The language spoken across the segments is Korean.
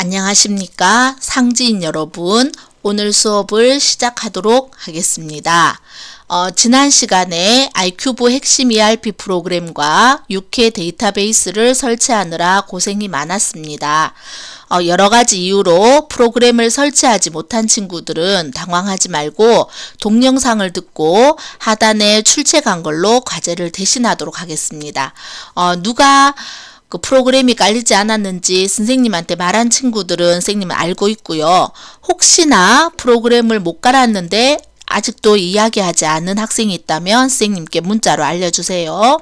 안녕하십니까 상지인 여러분, 오늘 수업을 시작하도록 하겠습니다. 지난 시간에 아이큐브 핵심 ERP 프로그램과 6회 데이터베이스를 설치하느라 고생이 많았습니다. 여러가지 이유로 프로그램을 설치하지 못한 친구들은 당황하지 말고 동영상을 듣고 하단에 출첵한 걸로 과제를 대신하도록 하겠습니다. 누가 그 프로그램이 깔리지 않았는지 선생님한테 말한 친구들은 선생님은 알고 있고요. 혹시나 프로그램을 못 깔았는데 아직도 이야기하지 않은 학생이 있다면 선생님께 문자로 알려주세요.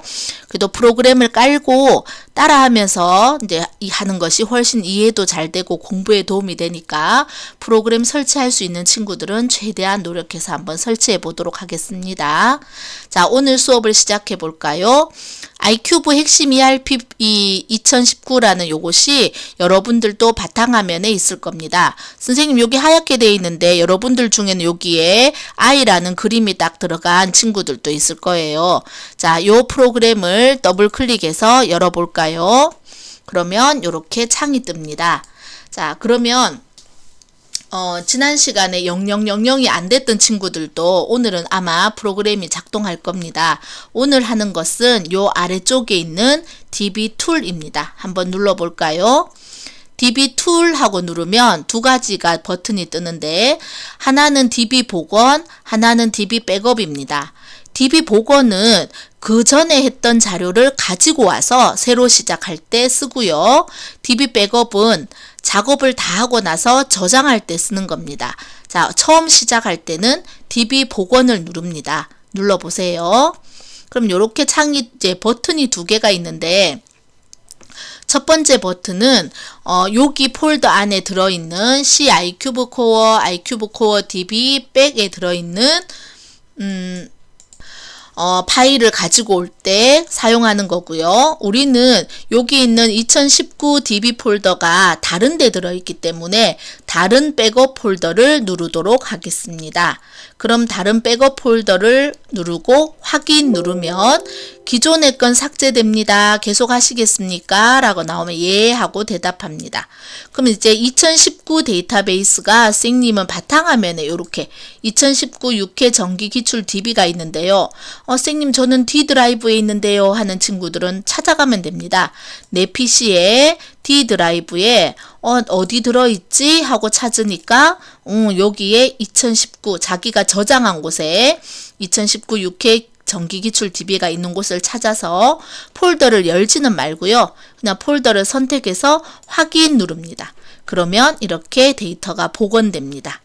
그래도 프로그램을 깔고 따라하면서 이제 하는 것이 훨씬 이해도 잘 되고 공부에 도움이 되니까 프로그램 설치할 수 있는 친구들은 최대한 노력해서 한번 설치해 보도록 하겠습니다. 자, 오늘 수업을 시작해 볼까요? 아이큐브 핵심 ERP 2019라는 요것이 여러분들도 바탕화면에 있을 겁니다. 선생님 여기 하얗게 되어 있는데 여러분들 중에는 여기에 I라는 그림이 딱 들어간 친구들도 있을 거예요. 자, 요 프로그램을 더블 클릭해서 열어볼까요? 그러면 이렇게 창이 뜹니다. 자, 그러면 지난 시간에 0000이 안 됐던 친구들도 오늘은 아마 프로그램이 작동할 겁니다. 오늘 하는 것은 요 아래쪽에 있는 DB 툴입니다. 한번 눌러볼까요? DB 툴 하고 누르면 두 가지가 버튼이 뜨는데 하나는 DB 복원, 하나는 DB 백업입니다. DB 복원은 그 전에 했던 자료를 가지고 와서 새로 시작할 때 쓰고요. DB 백업은 작업을 다 하고 나서 저장할 때 쓰는 겁니다. 자, 처음 시작할 때는 DB 복원을 누릅니다. 눌러보세요. 그럼 이렇게 창이 이제 버튼이 두 개가 있는데 첫 번째 버튼은 여기 폴더 안에 들어있는 C 아이큐브 코어, 아이큐브 코어 DB 백에 들어있는 파일을 가지고 올 때 사용하는 거고요. 우리는 여기 있는 2019 DB 폴더가 다른 데 들어있기 때문에 다른 백업 폴더를 누르도록 하겠습니다. 그럼 다른 백업 폴더를 누르고 확인 누르면 기존의 건 삭제됩니다. 계속 하시겠습니까? 라고 나오면 예 하고 대답합니다. 그럼 이제 2019 데이터베이스가 선생님은 바탕화면에 이렇게 2019 6회 정기 기출 DB가 있는데요. 선생님 저는 D 드라이브에 있는데요 하는 친구들은 찾아가면 됩니다. 내 PC에 D 드라이브에 어디 들어있지? 하고 찾으니까 여기에 2019 자기가 저장한 곳에 2019 6회 정기기출 DB가 있는 곳을 찾아서 폴더를 열지는 말고요. 그냥 폴더를 선택해서 확인 누릅니다. 그러면 이렇게 데이터가 복원됩니다.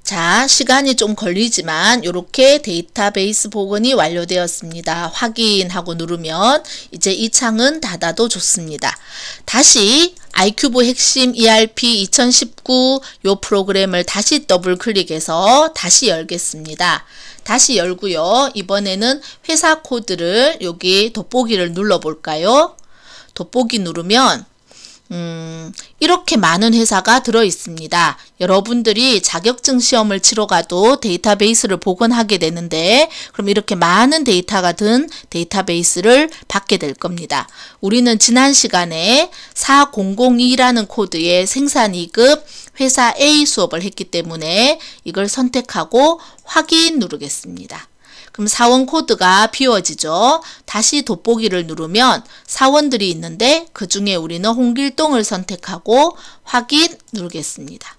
자, 시간이 좀 걸리지만 이렇게 데이터베이스 복원이 완료되었습니다. 확인하고 누르면 이제 이 창은 닫아도 좋습니다. 다시 아이큐브 핵심 ERP 2019 요 프로그램을 다시 더블 클릭해서 다시 열겠습니다. 다시 열고요. 이번에는 회사 코드를 여기 돋보기를 눌러 볼까요? 돋보기 누르면 이렇게 많은 회사가 들어 있습니다. 여러분들이 자격증 시험을 치러 가도 데이터베이스를 복원하게 되는데 그럼 이렇게 많은 데이터가 든 데이터베이스를 받게 될 겁니다. 우리는 지난 시간에 4002라는 코드의 생산 2급 회사 A 수업을 했기 때문에 이걸 선택하고 확인 누르겠습니다. 그럼 사원 코드가 비워지죠. 다시 돋보기를 누르면 사원들이 있는데 그 중에 우리는 홍길동을 선택하고 확인 누르겠습니다.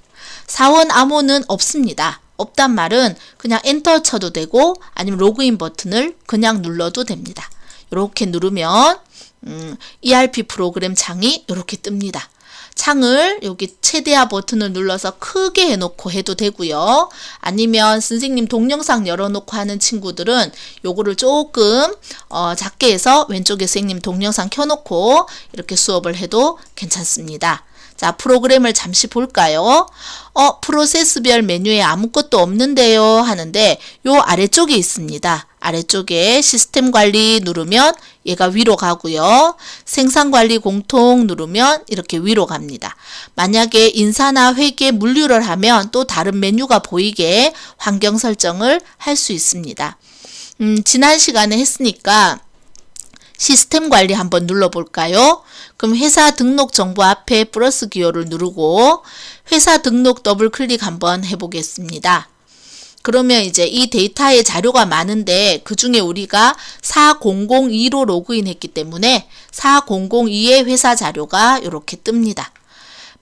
사원 암호는 없습니다. 없단 말은 그냥 엔터 쳐도 되고 아니면 로그인 버튼을 그냥 눌러도 됩니다. 이렇게 누르면 ERP 프로그램 창이 이렇게 뜹니다. 창을 여기 최대화 버튼을 눌러서 크게 해놓고 해도 되고요. 아니면 선생님 동영상 열어놓고 하는 친구들은 요거를 조금 작게 해서 왼쪽에 선생님 동영상 켜놓고 이렇게 수업을 해도 괜찮습니다. 자, 프로그램을 잠시 볼까요? 프로세스별 메뉴에 아무것도 없는데요 하는데 요 아래쪽에 있습니다. 아래쪽에 시스템 관리 누르면 얘가 위로 가고요. 생산 관리 공통 누르면 이렇게 위로 갑니다. 만약에 인사나 회계 물류를 하면 또 다른 메뉴가 보이게 환경 설정을 할 수 있습니다. 지난 시간에 했으니까 시스템 관리 한번 눌러볼까요? 그럼 회사 등록 정보 앞에 플러스 기호를 누르고 회사 등록 더블 클릭 한번 해보겠습니다. 그러면 이제 이 데이터에 자료가 많은데 그 중에 우리가 4002로 로그인 했기 때문에 4002의 회사 자료가 이렇게 뜹니다.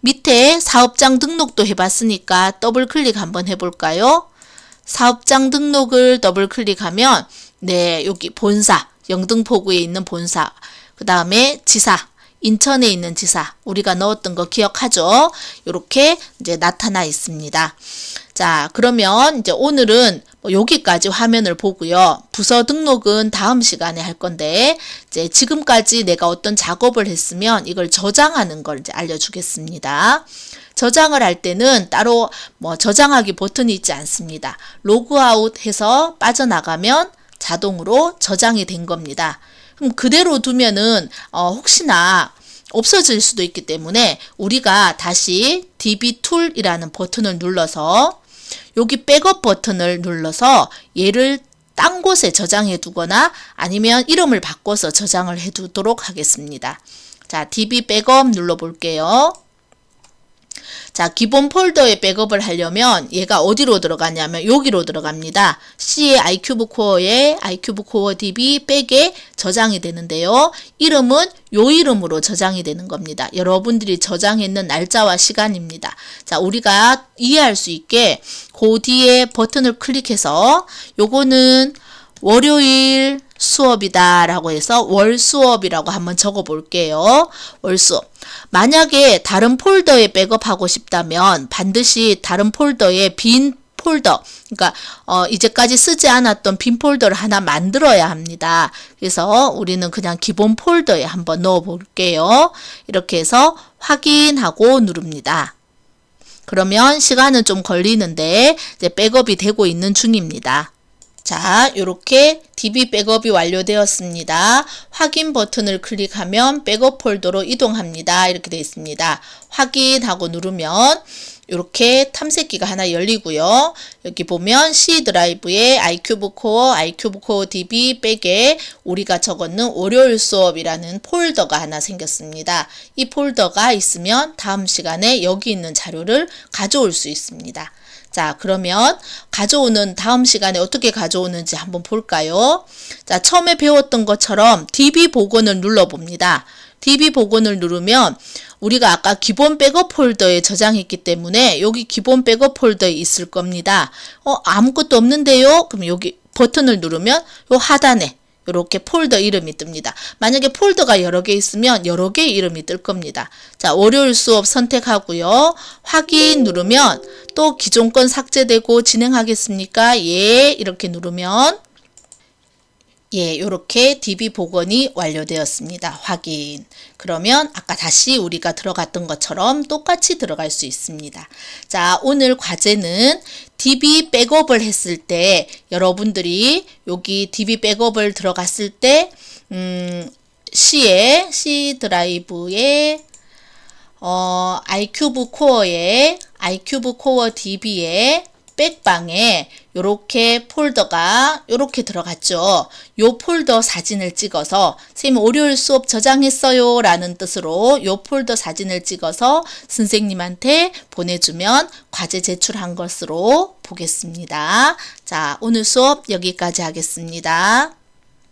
밑에 사업장 등록도 해봤으니까 더블 클릭 한번 해볼까요? 사업장 등록을 더블 클릭하면 네, 여기 본사, 영등포구에 있는 본사, 그 다음에 지사, 인천에 있는 지사, 우리가 넣었던 거 기억하죠? 이렇게 이제 나타나 있습니다. 자, 그러면 이제 오늘은 여기까지 화면을 보고요. 부서 등록은 다음 시간에 할 건데, 이제 지금까지 내가 어떤 작업을 했으면 이걸 저장하는 걸 이제 알려주겠습니다. 저장을 할 때는 따로 저장하기 버튼이 있지 않습니다. 로그아웃 해서 빠져나가면 자동으로 저장이 된 겁니다. 그럼 그대로 두면은 혹시나 없어질 수도 있기 때문에 우리가 다시 dbtool이라는 버튼을 눌러서 여기 백업 버튼을 눌러서 얘를 딴 곳에 저장해 두거나 아니면 이름을 바꿔서 저장을 해 두도록 하겠습니다. 자, db 백업 눌러 볼게요. 자, 기본 폴더에 백업을 하려면 얘가 어디로 들어가냐면 여기로 들어갑니다. C의 iCube 코어에 iCube 코어 DB 백에 저장이 되는데요. 이름은 요 이름으로 저장이 되는 겁니다. 여러분들이 저장했는 날짜와 시간입니다. 자, 우리가 이해할 수 있게 그 뒤에 버튼을 클릭해서 요거는 월요일 수업이다 라고 해서 월 수업이라고 한번 적어 볼게요. 월 수업. 만약에 다른 폴더에 백업하고 싶다면 반드시 다른 폴더에 빈 폴더, 그러니까 이제까지 쓰지 않았던 빈 폴더를 하나 만들어야 합니다. 그래서 우리는 그냥 기본 폴더에 한번 넣어 볼게요. 이렇게 해서 확인하고 누릅니다. 그러면 시간은 좀 걸리는데 이제 백업이 되고 있는 중입니다. 자, 이렇게 DB 백업이 완료되었습니다. 확인 버튼을 클릭하면 백업 폴더로 이동합니다. 이렇게 되어 있습니다. 확인하고 누르면 이렇게 탐색기가 하나 열리고요. 여기 보면 C 드라이브에 iCube 코어 DB 백에 우리가 적었는 월요일 수업이라는 폴더가 하나 생겼습니다. 이 폴더가 있으면 다음 시간에 여기 있는 자료를 가져올 수 있습니다. 자, 그러면 가져오는 다음 시간에 어떻게 가져오는지 한번 볼까요? 자, 처음에 배웠던 것처럼 DB 복원을 눌러봅니다. DB 복원을 누르면 우리가 아까 기본 백업 폴더에 저장했기 때문에 여기 기본 백업 폴더에 있을 겁니다. 아무것도 없는데요? 그럼 여기 버튼을 누르면 요 하단에 이렇게 폴더 이름이 뜹니다. 만약에 폴더가 여러 개 있으면 여러 개의 이름이 뜰 겁니다. 자, 월요일 수업 선택하고요. 확인 누르면 또 기존 건 삭제되고 진행하겠습니까? 예, 이렇게 누르면 예, 이렇게 DB 복원이 완료되었습니다. 확인. 그러면 아까 다시 우리가 들어갔던 것처럼 똑같이 들어갈 수 있습니다. 자, 오늘 과제는 DB 백업을 했을 때 여러분들이 여기 DB 백업을 들어갔을 때 C 드라이브에 iCube 코어 DB에 백방에 요렇게 폴더가 요렇게 들어갔죠. 요 폴더 사진을 찍어서 선생님 월요일 수업 저장했어요 라는 뜻으로 요 폴더 사진을 찍어서 선생님한테 보내주면 과제 제출한 것으로 보겠습니다. 자, 오늘 수업 여기까지 하겠습니다.